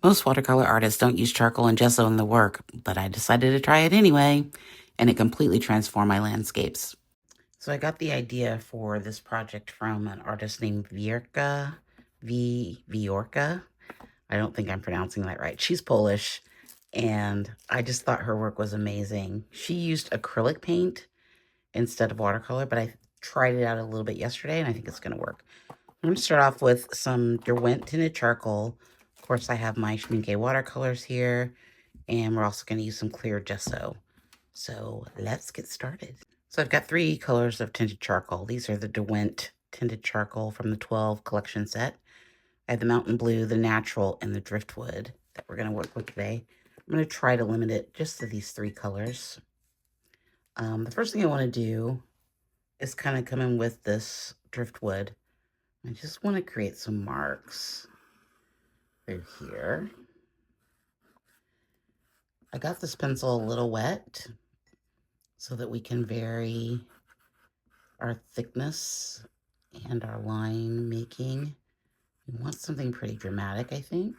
Most watercolor artists don't use charcoal and gesso in the work, but I decided to try it anyway, and it completely transformed my landscapes. So I got the idea for this project from an artist named Viorka. I don't think I'm pronouncing that right. She's Polish, and I just thought her work was amazing. She used acrylic paint instead of watercolor, but I tried it out a little bit yesterday, and I think it's going to work. I'm going to start off with some Derwent tinted charcoal. Of course, I have my Schmincke watercolors here, and we're also going to use some clear gesso. So let's get started. So I've got 3 colors of tinted charcoal. These are the Derwent tinted charcoal from the 12 collection set. I have the Mountain Blue, the Natural, and the Driftwood that we're going to work with today. I'm going to try to limit it just to these 3 colors. The first thing I want to do is kind of come in with this Driftwood. I just want to create some marks through here. I got this pencil a little wet so that we can vary our thickness and our line making. We want something pretty dramatic, I think.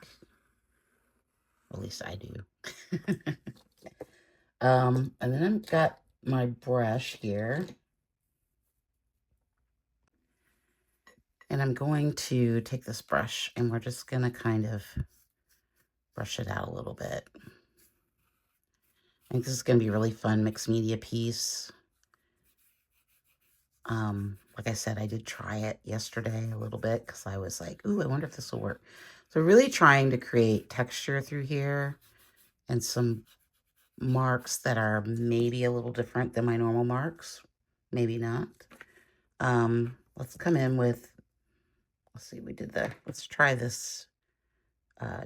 At least I do. And then I've got my brush here. And I'm going to take this brush and we're just going to kind of brush it out a little bit. I think this is going to be a really fun mixed media piece. Like I said, I did try it yesterday a little bit because I was like, ooh, I wonder if this will work. So really trying to create texture through here and some marks that are maybe a little different than my normal marks. Maybe not. Let's come in with, let's see, let's try this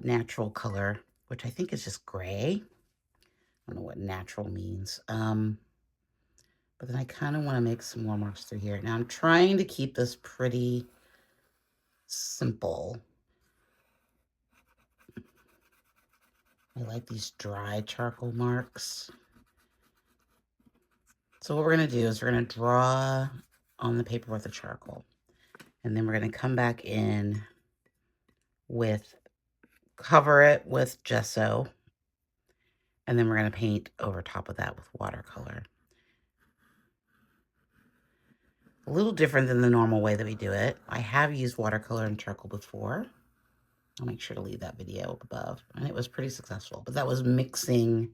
natural color, which I think is just gray. I don't know what natural means. But then I kind of want to make some more marks through here. Now I'm trying to keep this pretty simple. I like these dry charcoal marks. So what we're going to do is we're going to draw on the paper with the charcoal. And then we're going to come back in with, cover it with gesso. And then we're going to paint over top of that with watercolor. A little different than the normal way that we do it. I have used watercolor and charcoal before. I'll make sure to leave that video up above. And it was pretty successful. But that was mixing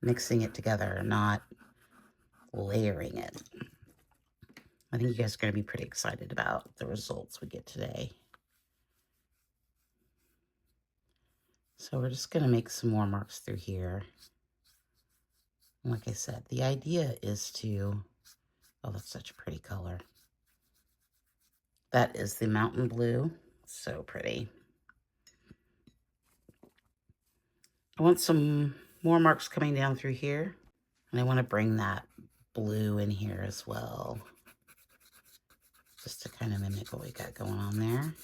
it together, not layering it. I think you guys are going to be pretty excited about the results we get today. So we're just going to make some more marks through here. And like I said, the idea is to, oh, that's such a pretty color. That is the Mountain Blue. So pretty. I want some more marks coming down through here. And I want to bring that blue in here as well. Just to kind of mimic what we got going on there.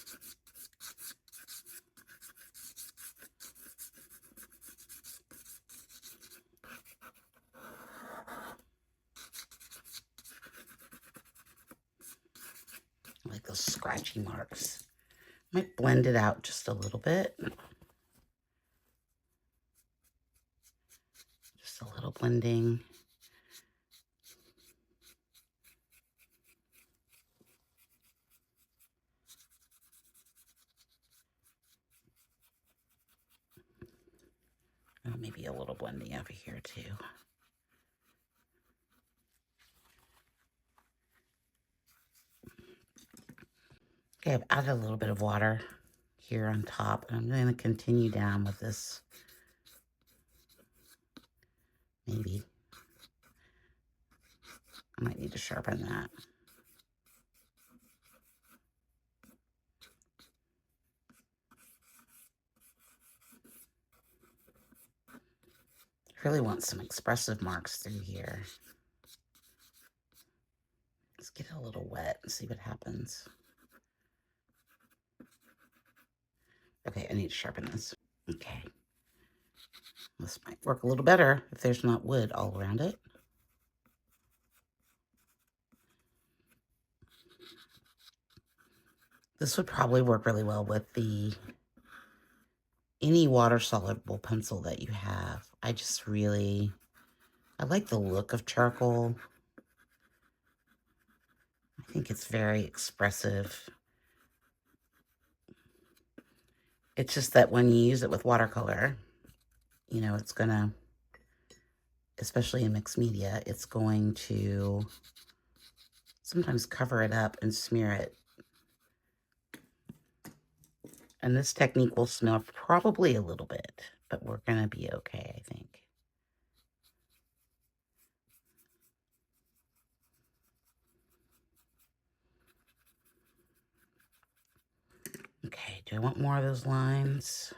I like those scratchy marks. Might blend it out just a little bit. Just a little blending. Oh, maybe a little blending over here too. Okay, I've added a little bit of water here on top, and I'm going to continue down with this. Maybe. I might need to sharpen that. I really want some expressive marks through here. Let's get it a little wet and see what happens. Okay, I need to sharpen this. Okay. This might work a little better if there's not wood all around it. This would probably work really well with the any water-soluble pencil that you have. I like the look of charcoal. I think it's very expressive. It's just that when you use it with watercolor, you know, it's gonna, especially in mixed media, it's going to sometimes cover it up and smear it. And this technique will smell probably a little bit, but we're gonna be okay, I think. Okay, do I want more of those lines?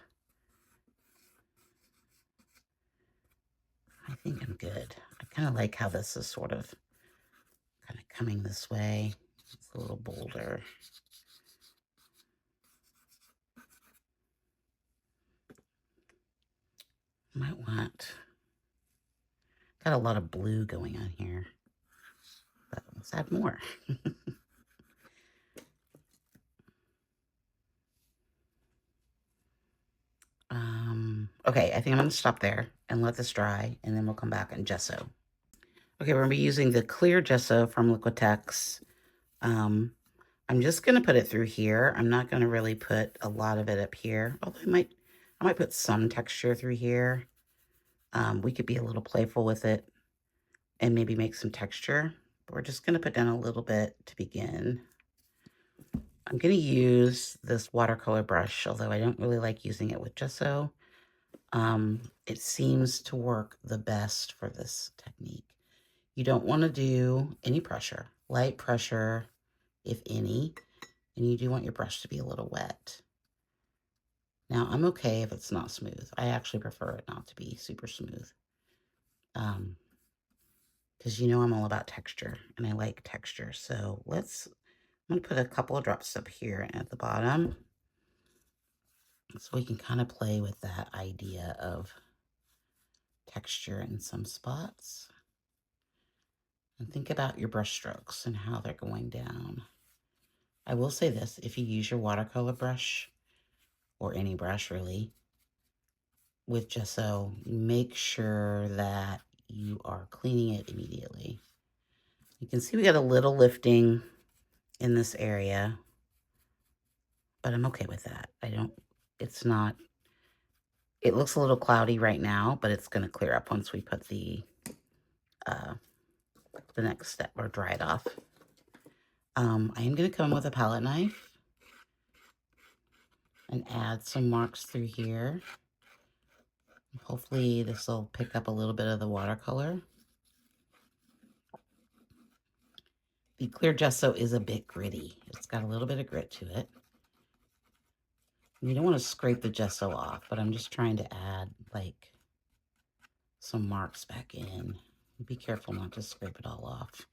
I think I'm good. I kind of like how this is sort of kind of coming this way. It's a little bolder. Might want, got a lot of blue going on here, but let's add more. Okay, I think I'm gonna stop there and let this dry, and then we'll come back and gesso. Okay, we're gonna be using the clear gesso from Liquitex. I'm just gonna put it through here. I'm not gonna really put a lot of it up here, although I might put some texture through here. We could be a little playful with it and maybe make some texture. But we're just gonna put down a little bit to begin. I'm gonna use this watercolor brush, although I don't really like using it with gesso. It seems to work the best for this technique. You don't want to do any pressure, light pressure, if any, and you do want your brush to be a little wet. Now, I'm okay if it's not smooth. I actually prefer it not to be super smooth. Because you know I'm all about texture, and I like texture. So I'm going to put a couple of drops up here and at the bottom, so we can kind of play with that idea of texture in some spots. And think about your brush strokes and how they're going down. I will say this, if you use your watercolor brush, or any brush really, with gesso, make sure that you are cleaning it immediately. You can see we got a little lifting in this area, but I'm okay with that. It looks a little cloudy right now, but it's going to clear up once we put the next step or dry it off. I am going to come with a palette knife and add some marks through here. Hopefully this will pick up a little bit of the watercolor. The clear gesso is a bit gritty. It's got a little bit of grit to it. You don't want to scrape the gesso off, but I'm just trying to add like some marks back in. Be careful not to scrape it all off.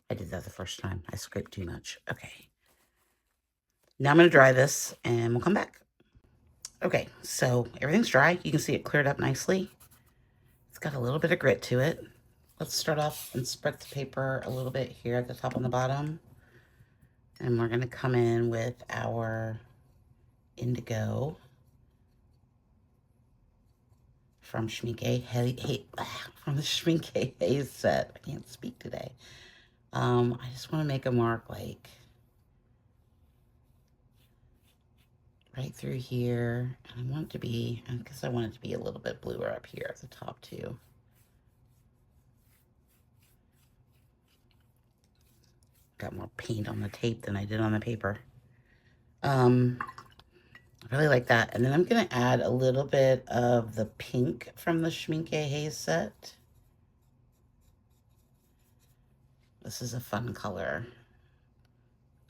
I did that the first time. I scraped too much. Okay. Now I'm going to dry this and we'll come back. Okay, so everything's dry. You can see it cleared up nicely. It's got a little bit of grit to it. Let's start off and spread the paper a little bit here at the top and the bottom. And we're going to come in with our indigo from Schmincke from the Schmincke Haze set. I can't speak today. I just want to make a mark like right through here. And I want it to be, because I want it to be a little bit bluer up here at the top too. Got more paint on the tape than I did on the paper. I really like that. And then I'm going to add a little bit of the pink from the Schmincke Haze set. This is a fun color.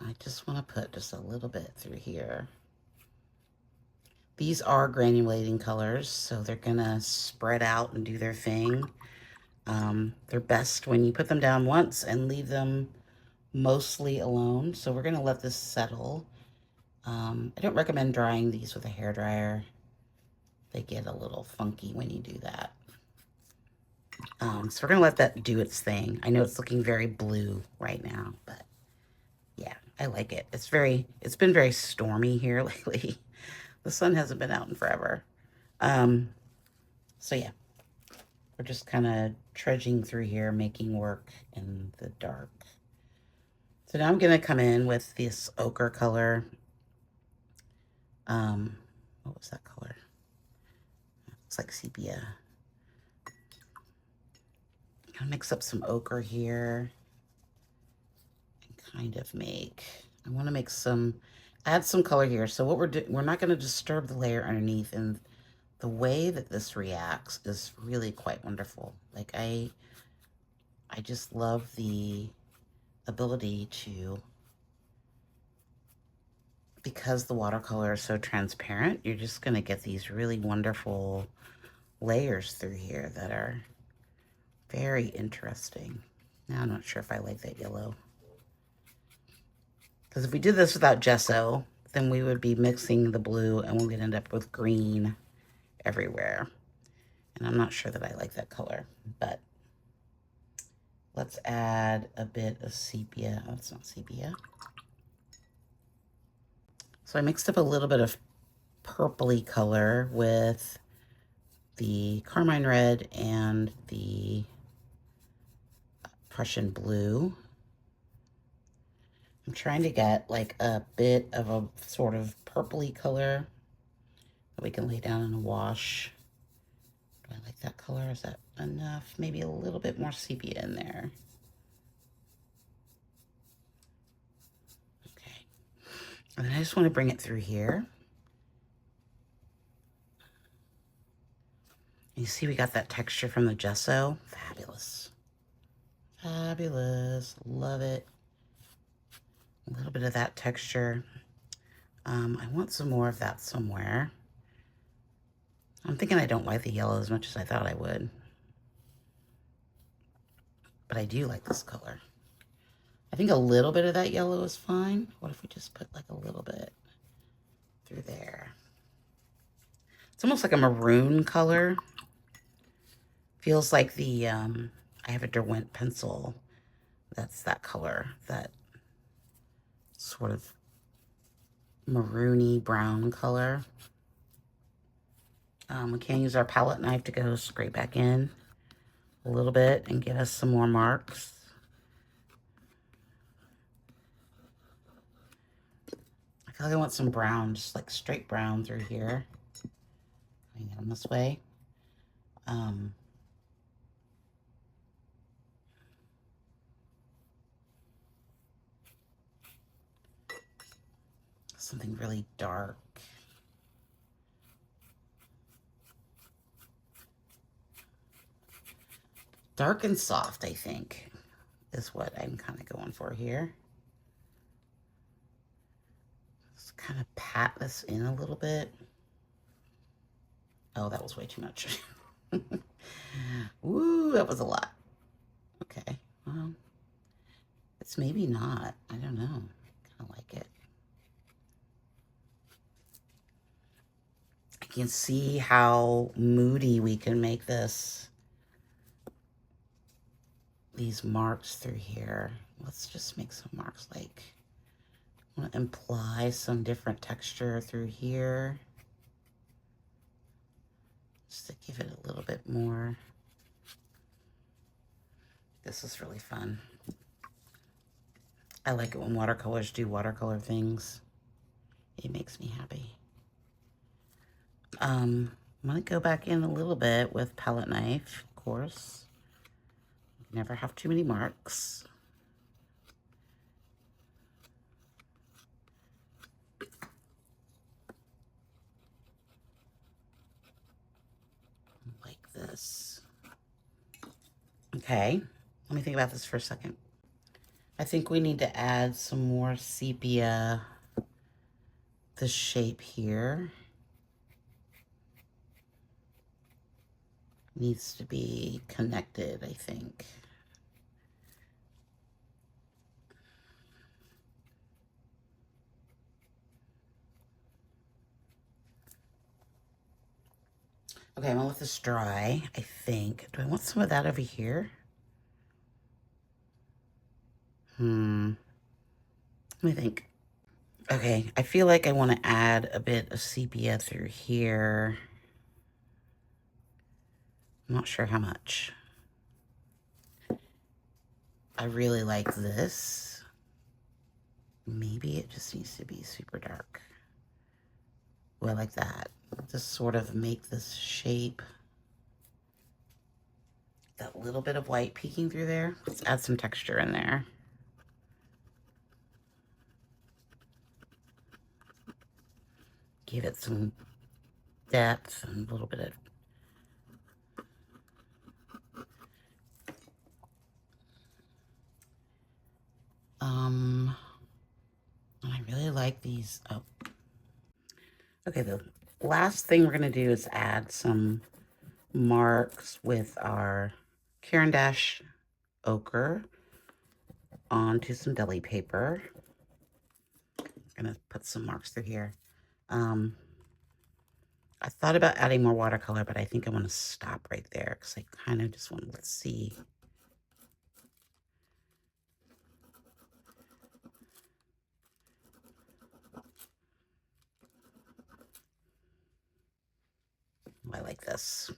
I just want to put just a little bit through here. These are granulating colors, so they're going to spread out and do their thing. They're best when you put them down once and leave them mostly alone. So we're going to let this settle. I don't recommend drying these with a hairdryer. They get a little funky when you do that. So we're going to let that do its thing. I know it's looking very blue right now, but yeah, I like it. It's been very stormy here lately. The sun hasn't been out in forever. So yeah, we're just kind of trudging through here, making work in the dark. So now I'm gonna come in with this ochre color. What was that color? Looks like sepia. I'm gonna mix up some ochre here and kind of make, I wanna make some, add some color here. So what we're not gonna disturb the layer underneath, and the way that this reacts is really quite wonderful. Like I just love the ability to, because the watercolor is so transparent, you're just gonna get these really wonderful layers through here that are very interesting. Now I'm not sure if I like that yellow. Because if we did this without gesso, then we would be mixing the blue and we would end up with green everywhere. And I'm not sure that I like that color, but let's add a bit of sepia. Oh, it's not sepia. So I mixed up a little bit of purpley color with the carmine red and the Prussian blue. I'm trying to get like a bit of a sort of purpley color that we can lay down in a wash. Do I like that color? Is that enough? Maybe a little bit more sepia in there. Okay. And then I just want to bring it through here. You see we got that texture from the gesso? Fabulous. Fabulous. Love it. A little bit of that texture. I want some more of that somewhere. I'm thinking I don't like the yellow as much as I thought I would. But I do like this color. I think a little bit of that yellow is fine. What if we just put like a little bit through there? It's almost like a maroon color. Feels like the, I have a Derwent pencil. That's that color, that sort of maroony brown color. We can use our palette knife to go scrape back in a little bit and get us some more marks. I feel like I want some brown, just like straight brown through here. Going down this way. Something really dark. Dark and soft, I think, is what I'm kind of going for here. Just kind of pat this in a little bit. Oh, that was way too much. Ooh, that was a lot. Okay, well, it's maybe not. I don't know. I kind of like it. I can see how moody we can make this. These marks through here. Let's just make some marks, like I want to imply some different texture through here. Just to give it a little bit more. This is really fun. I like it when watercolors do watercolor things. It makes me happy. I'm gonna go back in a little bit with palette knife, of course. Never have too many marks. Like this. Okay, let me think about this for a second. I think we need to add some more sepia, the shape here. Needs to be connected, I think. Okay, I'm gonna let this dry, I think. Do I want some of that over here? Let me think. Okay, I feel like I want to add a bit of sepia through here. I'm not sure how much. I really like this. Maybe it just needs to be super dark. Oh, I like that. Just sort of make this shape. That little bit of white peeking through there. Let's add some texture in there. Give it some depth and a little bit of I really like these. Oh, okay. The last thing we're gonna do is add some marks with our Caran d'Ache ochre onto some deli paper. I'm gonna put some marks through here. I thought about adding more watercolor, but I think I'm gonna stop right there because I kind of just want to see. I like this.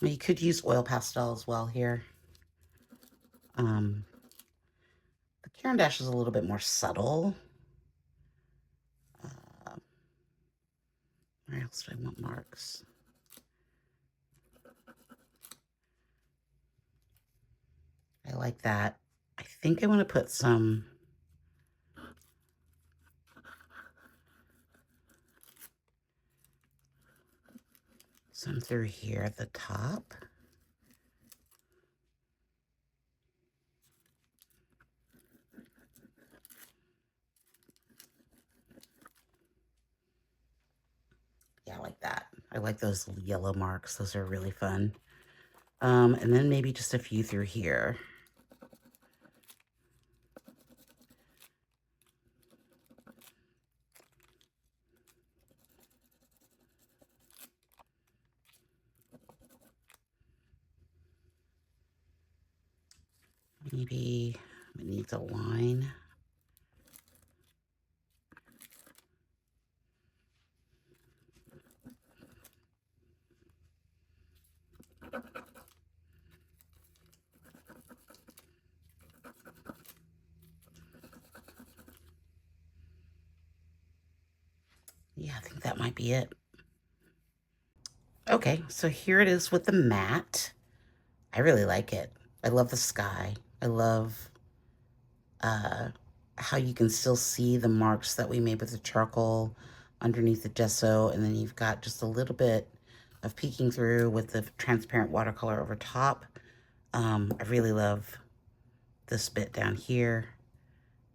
You could use oil pastel as well here. The Caran d'Ache is a little bit more subtle. Where else do I want marks? I like that. I think I want to put some through here at the top. Yeah, I like that. I like those yellow marks. Those are really fun. And then maybe just a few through here. Maybe it needs a line. Yeah, I think that might be it. Okay, so here it is with the matte. I really like it. I love the sky. I love how you can still see the marks that we made with the charcoal underneath the gesso, and then you've got just a little bit of peeking through with the transparent watercolor over top. I really love this bit down here,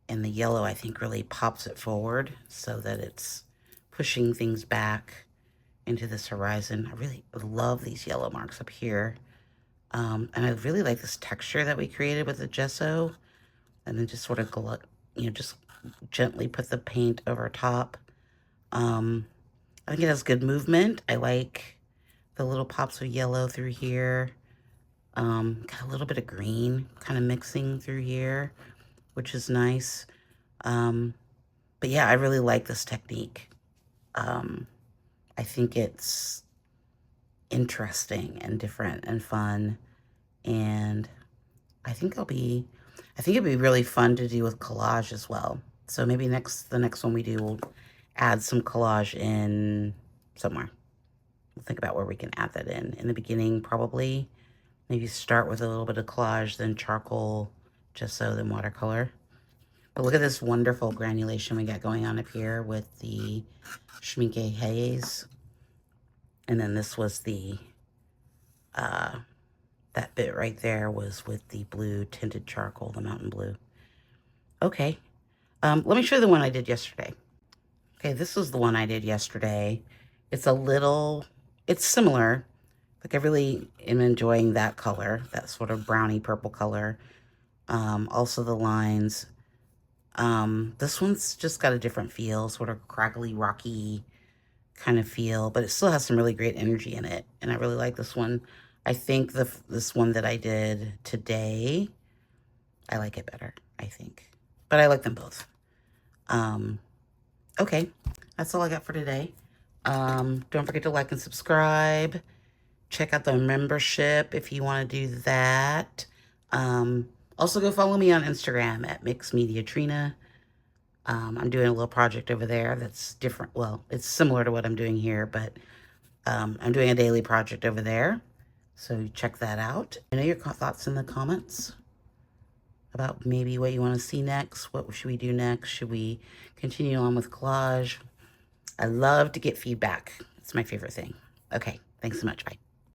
and the yellow I think really pops it forward so that it's pushing things back into this horizon. I really love these yellow marks up here. And I really like this texture that we created with the gesso, and then just sort of, just gently put the paint over top. I think it has good movement. I like the little pops of yellow through here. Got a little bit of green kind of mixing through here, which is nice. But yeah, I really like this technique. I think it's interesting and different and fun. And I think it'd be really fun to do with collage as well. So maybe the next one we do, we'll add some collage in somewhere. We'll think about where we can add that in. In the beginning, probably. Maybe start with a little bit of collage, then charcoal, gesso, then watercolor. But look at this wonderful granulation we got going on up here with the Schminke Haze. And then this was the, that bit right there was with the blue tinted charcoal, the mountain blue. Okay, let me show you the one I did yesterday. Okay, this was the one I did yesterday. It's it's similar. Like I really am enjoying that color, that sort of browny purple color. Also the lines. This one's just got a different feel, sort of crackly, rocky kind of feel, but it still has some really great energy in it. And I really like this one. I think this one that I did today I like it better, I think. But I like them both. Okay, that's all I got for today. Don't forget to like and subscribe. Check out the membership if you want to do that. Also, go follow me on Instagram at Mixed Media Trina. I'm doing a little project over there that's different. Well, it's similar to what I'm doing here, but I'm doing a daily project over there. So check that out. I know your thoughts in the comments about maybe what you want to see next. What should we do next? Should we continue on with collage? I love to get feedback. It's my favorite thing. Okay, thanks so much. Bye.